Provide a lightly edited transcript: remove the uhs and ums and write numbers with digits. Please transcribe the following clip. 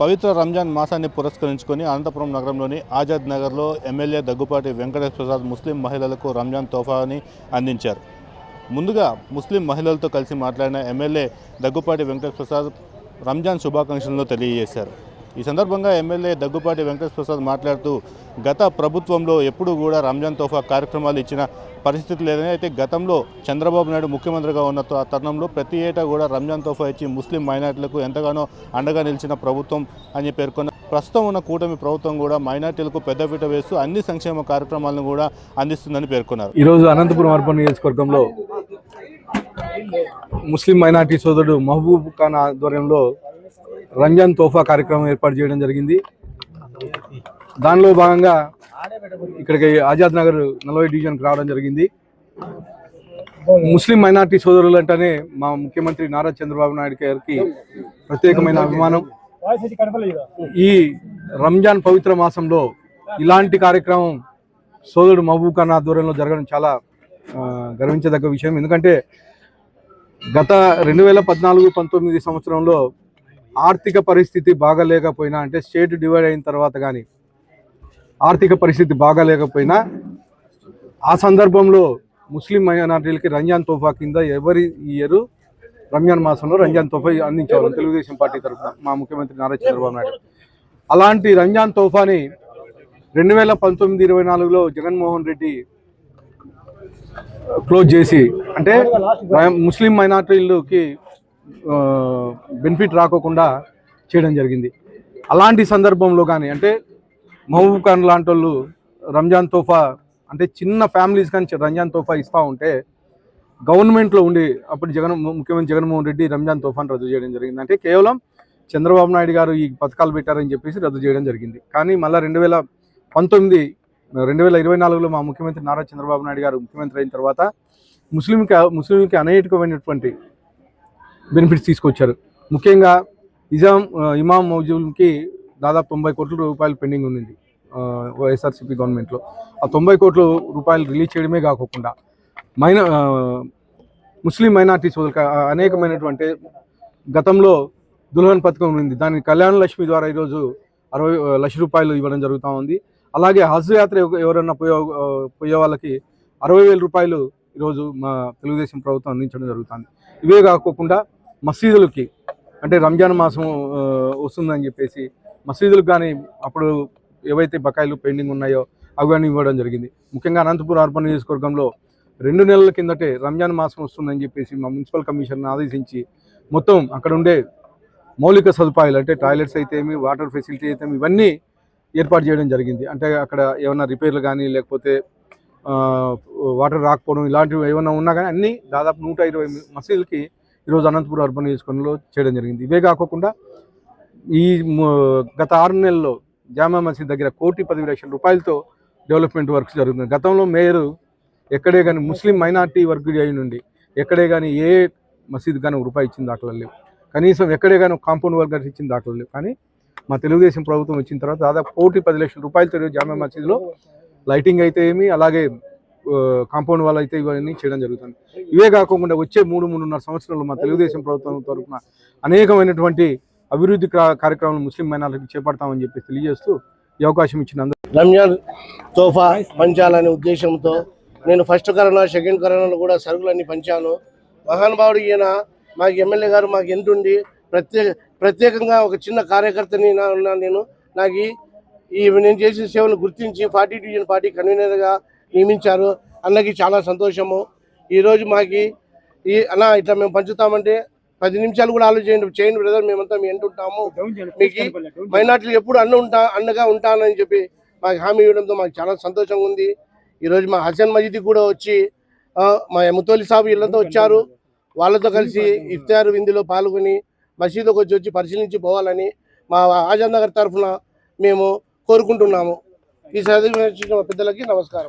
పవిత్ర రంజాన్ మాసాన్ని పురస్కరించుకొని అనంతపురం నగరంలోని ఆజాద్ నగర్లో ఎమ్మెల్యే దగ్గుపాటి వెంకటేశ్వర ప్రసాద్ ముస్లిం మహిళలకు రంజాన్ తోఫాని అందించారు. ముందుగా ముస్లిం మహిళలతో కలిసి మాట్లాడిన ఎమ్మెల్యే దగ్గుపాటి వెంకటేశ్వర ప్రసాద్ రంజాన్ శుభాకాంక్షలను తెలియజేశారు. ఈ సందర్భంగా ఎమ్మెల్యే దగ్గుపాటి వెంకటేశ్వర ప్రసాద్ మాట్లాడుతూ గత ప్రభుత్వంలో ఎప్పుడూ కూడా రంజాన్ తోఫా కార్యక్రమాలు ఇచ్చిన పరిస్థితి లేదని, అయితే గతంలో చంద్రబాబు నాయుడు ముఖ్యమంత్రిగా ఉన్న తరుణంలో ప్రతి ఏటా కూడా రంజాన్ తోఫా ఇచ్చి ముస్లిం మైనార్టీలకు ఎంతగానో అండగా నిలిచిన ప్రభుత్వం అని పేర్కొన్న ప్రస్తుతం ఉన్న కూటమి ప్రభుత్వం కూడా మైనార్టీలకు పెద్దపీట వేస్తూ అన్ని సంక్షేమ కార్యక్రమాలను కూడా అందిస్తుందని పేర్కొన్నారు. ఈరోజు అనంతపురం అర్బన్ నియోజకవర్గంలో ముస్లిం మైనార్టీ సోదరుడు మహబూబ్ ఖాన్ ఆధ్వర్యంలో రంజాన్ తోఫా కార్యక్రమం ఏర్పాటు చేయడం జరిగింది. దానిలో భాగంగా ఇక్కడికి ఆజాద్ నగర్ 40 డివిజన్కి రావడం జరిగింది. ముస్లిం మైనార్టీ సోదరులు అంటేనే మా ముఖ్యమంత్రి నారా చంద్రబాబు నాయుడు గారికి ప్రత్యేకమైన అభిమానం. ఈ రంజాన్ పవిత్ర మాసంలో ఇలాంటి కార్యక్రమం సోదరుడు మహబూబ్ ఖాన్ ఆధ్వర్యంలో జరగడం చాలా గర్వించదగ్గ విషయం. ఎందుకంటే గత 2014-19 సంవత్సరంలో ఆర్థిక పరిస్థితి బాగాలేకపోయినా, అంటే స్టేట్ డివైడ్ అయిన తర్వాత కానీ ఆర్థిక పరిస్థితి బాగాలేకపోయినా ఆ సందర్భంలో ముస్లిం మైనార్టీలకి రంజాన్ తోఫా కింద ఎవరి ఇయర్ రంజాన్ మాసంలో రంజాన్ తోఫా అందించారు తెలుగుదేశం పార్టీ తరఫున మా ముఖ్యమంత్రి నారా చంద్రబాబు నాయుడు. అలాంటి రంజాన్ తోఫాని 2019-24లో జగన్మోహన్ రెడ్డి క్లోజ్ చేసి, అంటే ముస్లిం మైనార్టీలకి బెనిఫిట్ రాకోకుండా చేయడం జరిగింది. అలాంటి సందర్భంలో కానీ, అంటే మహబూబ్ ఖాన్ లాంటి వాళ్ళు రంజాన్ తోఫా, అంటే చిన్న ఫ్యామిలీస్ కానీ రంజాన్ తోఫా ఇస్తూ ఉంటే గవర్నమెంట్లో ఉండి అప్పుడు ముఖ్యమంత్రి జగన్మోహన్ రెడ్డి రంజాన్ తోఫాను రద్దు చేయడం జరిగింది. అంటే కేవలం చంద్రబాబు నాయుడు గారు ఈ పథకాలు పెట్టారని చెప్పేసి రద్దు చేయడం జరిగింది. కానీ మళ్ళీ 2024లో మా ముఖ్యమంత్రి నారా చంద్రబాబు నాయుడు గారు ముఖ్యమంత్రి అయిన తర్వాత ముస్లింకి అనేకమైనటువంటి బెనిఫిట్స్ తీసుకొచ్చారు. ముఖ్యంగా ఇమాం మౌజూద్కి దాదాపు 90 కోట్ల రూపాయలు పెండింగ్ ఉంది వైఎస్ఆర్సీపీ గవర్నమెంట్లో. ఆ 90 కోట్ల రూపాయలు రిలీజ్ చేయడమే కాకుండా ముస్లిం మైనార్టీ సోదరులకు అనేకమైనటువంటి గతంలో దుల్హన్ పథకం ఉంది, దానికి కళ్యాణ లక్ష్మి ద్వారా ఈరోజు 60 లక్షల రూపాయలు ఇవ్వడం జరుగుతూ ఉంది. అలాగే హజ్ యాత్ర ఎవరన్నా పోయే వాళ్ళకి 60,000 రూపాయలు ఈరోజు మా తెలుగుదేశం ప్రభుత్వం అందించడం జరుగుతుంది. ఇవే కాకుండా మసీదులకి, అంటే రంజాన్ మాసం వస్తుందని చెప్పేసి మసీదులకు కానీ అప్పుడు ఏవైతే బకాయిలు పెండింగ్ ఉన్నాయో అవి కానీ ఇవ్వడం జరిగింది. ముఖ్యంగా అనంతపురం అర్బన్ నియోజకవర్గంలో 2 నెలల కిందటే రంజాన్ మాసం వస్తుందని చెప్పేసి మా మున్సిపల్ కమిషన్ను ఆదేశించి మొత్తం అక్కడ ఉండే మౌలిక సదుపాయాలు, అంటే టాయిలెట్స్ అయితేమి, వాటర్ ఫెసిలిటీ అయితేమి, ఇవన్నీ ఏర్పాటు చేయడం జరిగింది. అంటే అక్కడ ఏమైనా రిపేర్లు కానీ లేకపోతే వాటర్ రాకపోవడం ఇలాంటివి ఏమైనా ఉన్నా కానీ అన్నీ దాదాపు 120 మసీదులకి ఈరోజు అనంతపురం అర్బన్ నియోజకవర్గంలో చేయడం జరిగింది. ఇవే కాకుండా ఈ గత 6 నెలల్లో జామా మసీద్ దగ్గర 1,10 లక్షల రూపాయలతో డెవలప్మెంట్ వర్క్స్ జరుగుతుంది. గతంలో మేయర్ ఎక్కడే కానీ ముస్లిం మైనార్టీ వర్క్ అయి నుండి ఎక్కడే కానీ ఏ మసీద్ కానీ రూపాయి ఇచ్చిన దాఖలు లేవు. కనీసం ఎక్కడే కానీ కాంపౌండ్ వర్క్ ఇచ్చిన దాఖలు లేవు. కానీ మా తెలుగుదేశం ప్రభుత్వం వచ్చిన తర్వాత దాదాపు 1,10 లక్షల రూపాయలతో జామా మసీద్లో లైటింగ్ అయితే ఏమి, అలాగే కాంపౌండ్ వాళ్ళు అయితే ఇవన్నీ చేయడం జరుగుతుంది. ఇవే కాకుండా వచ్చే 3-3.5 సంవత్సరాలు మా తెలుగుదేశం ప్రభుత్వం తరఫున అనేకమైనటువంటి అభివృద్ధి కార్యక్రమాలు ముస్లిం మైనార్టీలకు చేపడతామని చెప్పి తెలియజేస్తూ ఈ అవకాశం ఇచ్చినందుకు. రంజాన్ తోఫా పంచాలనే ఉద్దేశంతో నేను ఫస్ట్ కరోనా, సెకండ్ కరోనాలో కూడా సరుకులన్నీ పంచాను. మహానుభావుడు ఈయన మాకు ఎమ్మెల్యే గారు మాకు ఎంతుండి ప్రత్యేకంగా ఒక చిన్న కార్యకర్తని నేను నాకు నేను చేసిన సేవను గుర్తించి 40 డివిజన్ పార్టీ కన్వీనర్గా నియమించారు. అన్నకి చాలా సంతోషము. ఈరోజు మాకు అన్న ఇట్లా మేము పంచుతామంటే 10 నిమిషాలు కూడా చేయండి బ్రదర్, మేమంతా మీ ఎంటుంటాము, మీకు మైనార్టీలు ఎప్పుడు అండగా ఉంటానని చెప్పి మాకు హామీ ఇవ్వడంతో మాకు చాలా సంతోషంగా ఉంది. ఈరోజు మా హసన్ మజీద్కి కూడా వచ్చి మా ముతోలి సాబు ఇళ్లతో వచ్చారు. వాళ్ళతో కలిసి ఇఫ్తార్ విందులో పాల్గొని మసీదుకు వచ్చి పరిశీలించి పోవాలని మా ఆజాద్ నగర్ తరఫున మేము కోరుకుంటున్నాము. ఈ చదివిన పెద్దలకి నమస్కారం.